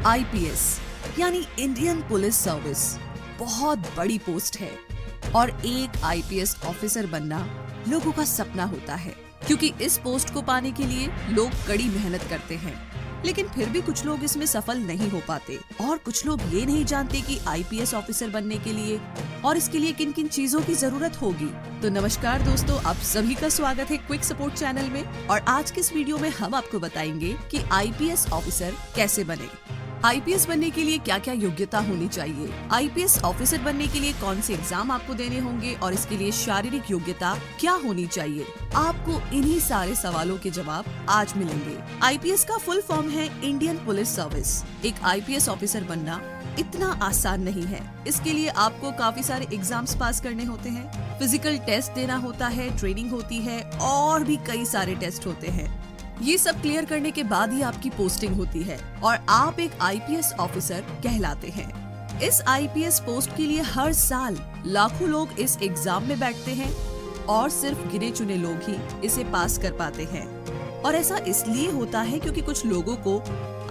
IPS यानी Indian police service बहुत बड़ी पोस्ट है और एक आईपीएस ऑफिसर बनना लोगों का सपना होता है, क्योंकि इस पोस्ट को पाने के लिए लोग कड़ी मेहनत करते हैं। लेकिन फिर भी कुछ लोग इसमें सफल नहीं हो पाते और कुछ लोग ये नहीं जानते कि आईपीएस ऑफिसर बनने के लिए और इसके लिए किन किन चीजों की जरूरत होगी। तो नमस्कार दोस्तों, आप सभी का स्वागत है क्विक सपोर्ट चैनल में। और आज के इस वीडियो में हम आपको बताएंगे कि आईपीएस ऑफिसर कैसे बने, आईपीएस बनने के लिए क्या क्या योग्यता होनी चाहिए, आईपीएस ऑफिसर बनने के लिए कौन से एग्जाम आपको देने होंगे और इसके लिए शारीरिक योग्यता क्या होनी चाहिए। आपको इन्हीं सारे सवालों के जवाब आज मिलेंगे। आईपीएस का फुल फॉर्म है इंडियन पुलिस सर्विस। एक आईपीएस ऑफिसर बनना इतना आसान नहीं है। इसके लिए आपको काफी सारे एग्जाम्स पास करने होते हैं, फिजिकल टेस्ट देना होता है, ट्रेनिंग होती है और भी कई सारे टेस्ट होते हैं। ये सब क्लियर करने के बाद ही आपकी पोस्टिंग होती है और आप एक आईपीएस ऑफिसर कहलाते हैं। इस आईपीएस पोस्ट के लिए हर साल लाखों लोग इस एग्जाम में बैठते हैं और सिर्फ गिने चुने लोग ही इसे पास कर पाते हैं। और ऐसा इसलिए होता है क्योंकि कुछ लोगों को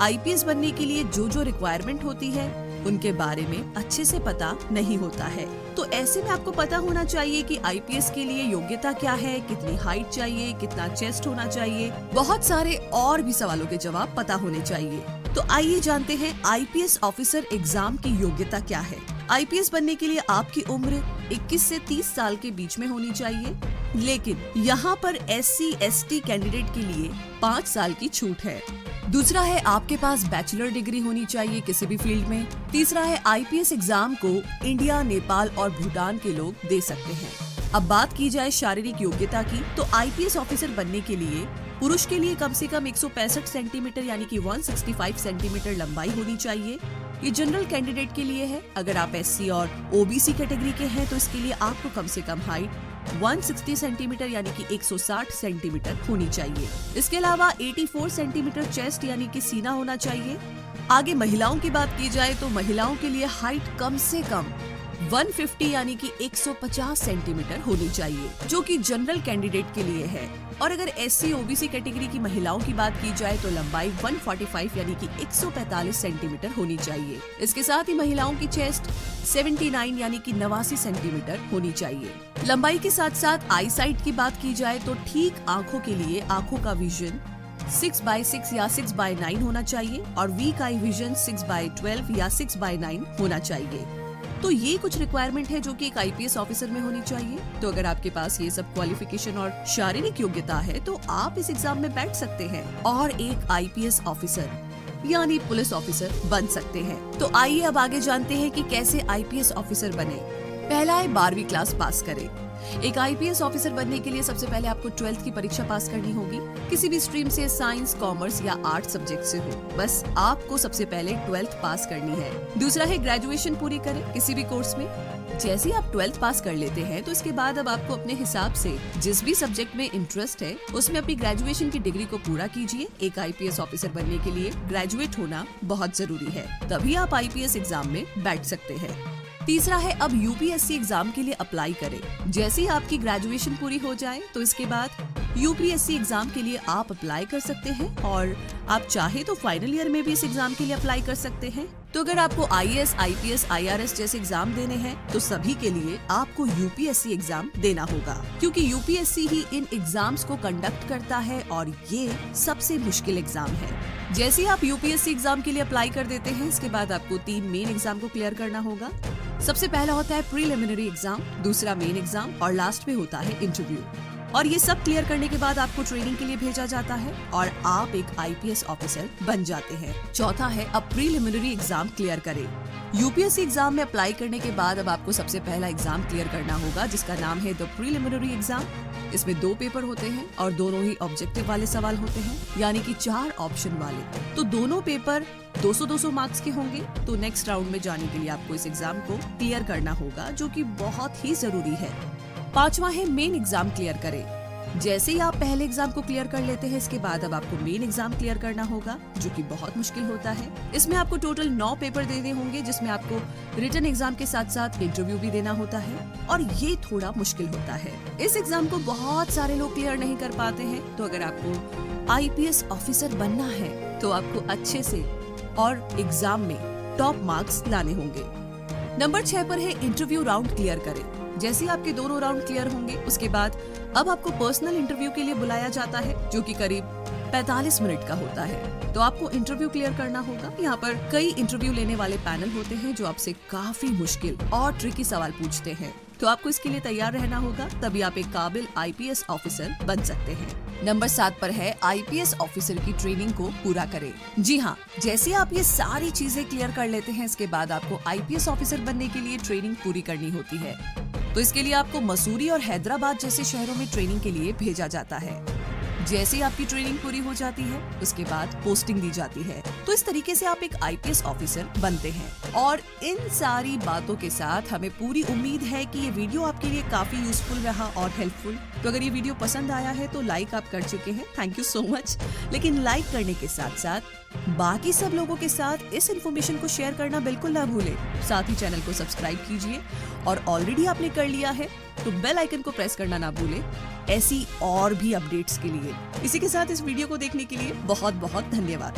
आईपीएस बनने के लिए जो जो रिक्वायरमेंट होती है उनके बारे में अच्छे से पता नहीं होता है। तो ऐसे में आपको पता होना चाहिए कि आईपीएस के लिए योग्यता क्या है, कितनी हाइट चाहिए, कितना चेस्ट होना चाहिए, बहुत सारे और भी सवालों के जवाब पता होने चाहिए। तो आइए जानते हैं आईपीएस ऑफिसर एग्जाम की योग्यता क्या है। आईपीएस बनने के लिए आपकी उम्र 21 से 30 साल के बीच में होनी चाहिए, लेकिन यहाँ पर SC ST कैंडिडेट के लिए 5 साल की छूट है। दूसरा है आपके पास बैचलर डिग्री होनी चाहिए किसी भी फील्ड में। तीसरा है आईपीएस एग्जाम को इंडिया, नेपाल और भूटान के लोग दे सकते हैं। अब बात की जाए शारीरिक योग्यता की, तो आईपीएस ऑफिसर बनने के लिए पुरुष के लिए कम से कम 165 सेंटीमीटर यानी कि 165 सेंटीमीटर लंबाई होनी चाहिए। ये जनरल कैंडिडेट के लिए है। अगर आप SC और OBC कैटेगरी के हैं तो इसके लिए आपको कम से कम हाइट 160 सेंटीमीटर यानी कि 160 सेंटीमीटर होनी चाहिए। इसके अलावा 84 सेंटीमीटर चेस्ट यानी कि सीना होना चाहिए। आगे महिलाओं की बात की जाए तो महिलाओं के लिए हाइट कम से कम 150 यानी कि 150 सेंटीमीटर होनी चाहिए, जो कि जनरल कैंडिडेट के लिए है। और अगर SC OBC कैटेगरी की महिलाओं की बात की जाए तो लंबाई 145 यानी कि 145 सेंटीमीटर होनी चाहिए। इसके साथ ही महिलाओं की चेस्ट 79 यानी कि 89 सेंटीमीटर होनी चाहिए। लंबाई के साथ साथ आई साइट की बात की जाए तो ठीक आँखों के लिए आँखों का विजन 6/6 या 6/9 होना चाहिए और वीक आई विजन 6/12 या 6/9 होना चाहिए। तो ये कुछ रिक्वायरमेंट है जो कि एक आईपीएस ऑफिसर में होनी चाहिए। तो अगर आपके पास ये सब क्वालिफिकेशन और शारीरिक योग्यता है तो आप इस एग्जाम में बैठ सकते हैं और एक आईपीएस ऑफिसर यानी पुलिस ऑफिसर बन सकते हैं। तो आइए अब आगे जानते हैं कि कैसे आईपीएस ऑफिसर बने। पहला है 12वीं क्लास पास करें। एक आईपीएस ऑफिसर बनने के लिए सबसे पहले आपको 12th की परीक्षा पास करनी होगी। किसी भी स्ट्रीम से, साइंस, कॉमर्स या आर्ट सब्जेक्ट से हो, बस आपको सबसे पहले 12th पास करनी है। दूसरा है ग्रेजुएशन पूरी करें किसी भी कोर्स में। जैसे ही आप 12th पास कर लेते हैं तो इसके बाद अब आपको अपने हिसाब से जिस भी सब्जेक्ट में इंटरेस्ट है उसमें अपनी ग्रेजुएशन की डिग्री को पूरा कीजिए। एक आईपीएस ऑफिसर बनने के लिए ग्रेजुएट होना बहुत जरूरी है, तभी आप आईपीएस एग्जाम में बैठ सकते हैं। तीसरा है अब यूपीएससी एग्जाम के लिए अप्लाई करें। जैसे ही आपकी ग्रेजुएशन पूरी हो जाए तो इसके बाद यूपीएससी एग्जाम के लिए आप अप्लाई कर सकते हैं और आप चाहे तो फाइनल ईयर में भी इस एग्जाम के लिए अप्लाई कर सकते हैं। तो अगर आपको IAS, IPS, IRS जैसे एग्जाम देने हैं तो सभी के लिए आपको यूपीएससी एग्जाम देना होगा, क्योंकि यूपीएससी ही इन एग्जाम्स को कंडक्ट करता है और ये सबसे मुश्किल एग्जाम है। जैसे ही आप यूपीएससी एग्जाम के लिए अप्लाई कर देते हैं इसके बाद आपको 3 मेन एग्जाम को क्लियर करना होगा। सबसे पहला होता है प्रीलिमिनरी एग्जाम, दूसरा मेन एग्जाम और लास्ट में होता है इंटरव्यू। और ये सब क्लियर करने के बाद आपको ट्रेनिंग के लिए भेजा जाता है और आप एक आईपीएस ऑफिसर बन जाते हैं। चौथा है अब प्रीलिमिनरी एग्जाम क्लियर करें। यूपीएससी एग्जाम में अप्लाई करने के बाद अब आपको सबसे पहला एग्जाम क्लियर करना होगा जिसका नाम है द प्रीलिमिनरी एग्जाम। इसमें 2 पेपर होते हैं और दोनों ही ऑब्जेक्टिव वाले सवाल होते हैं, यानी कि 4 ऑप्शन वाले। तो दोनों पेपर 200-200 मार्क्स के होंगे। तो नेक्स्ट राउंड में जाने के लिए आपको इस एग्जाम को क्लियर करना होगा, जो कि बहुत ही जरूरी है। पांचवा है मेन एग्जाम क्लियर करें। जैसे ही आप पहले एग्जाम को क्लियर कर लेते हैं इसके बाद अब आपको मेन एग्जाम क्लियर करना होगा, जो कि बहुत मुश्किल होता है। इसमें आपको टोटल 9 पेपर देने होंगे, जिसमें आपको रिटन एग्जाम के साथ साथ इंटरव्यू भी देना होता है और ये थोड़ा मुश्किल होता है। इस एग्जाम को बहुत सारे लोग क्लियर नहीं कर पाते हैं। तो अगर आपको आईपीएस ऑफिसर बनना है तो आपको अच्छे से और एग्जाम में टॉप मार्क्स लाने होंगे। नंबर 6 पर है इंटरव्यू राउंड क्लियर करें। जैसे ही आपके दोनों राउंड क्लियर होंगे, उसके बाद अब आपको पर्सनल इंटरव्यू के लिए बुलाया जाता है, जो कि करीब 45 मिनट का होता है। तो आपको इंटरव्यू क्लियर करना होगा। यहाँ पर कई इंटरव्यू लेने वाले पैनल होते हैं जो आपसे काफी मुश्किल और ट्रिकी सवाल पूछते हैं। तो आपको इसके लिए तैयार रहना होगा, तभी आप एक काबिल आईपीएस ऑफिसर बन सकते हैं। नंबर 7 पर है आईपीएस ऑफिसर की ट्रेनिंग को पूरा करें। जी हाँ, जैसे आप ये सारी चीजें क्लियर कर लेते हैं, इसके बाद आपको आईपीएस ऑफिसर बनने के लिए ट्रेनिंग पूरी करनी होती है। तो इसके लिए आपको मसूरी और हैदराबाद जैसे शहरों में ट्रेनिंग के लिए भेजा जाता है। जैसे ही आपकी ट्रेनिंग पूरी हो जाती है, उसके बाद पोस्टिंग दी जाती है। तो इस तरीके से आप एक आईपीएस ऑफिसर बनते हैं। और इन सारी बातों के साथ हमें पूरी उम्मीद है कि ये वीडियो आपके लिए काफी यूजफुल रहा और हेल्पफुल। तो अगर ये वीडियो पसंद आया है तो लाइक आप कर चुके हैं, थैंक यू सो मच। लेकिन लाइक करने के साथ साथ बाकी सब लोगों के साथ इस इन्फॉर्मेशन को शेयर करना बिल्कुल ना भूलें। साथ ही चैनल को सब्सक्राइब कीजिए और ऑलरेडी आपने कर लिया है तो बेल आइकन को प्रेस करना ना भूलें ऐसी और भी अपडेट्स के लिए। इसी के साथ इस वीडियो को देखने के लिए बहुत बहुत धन्यवाद।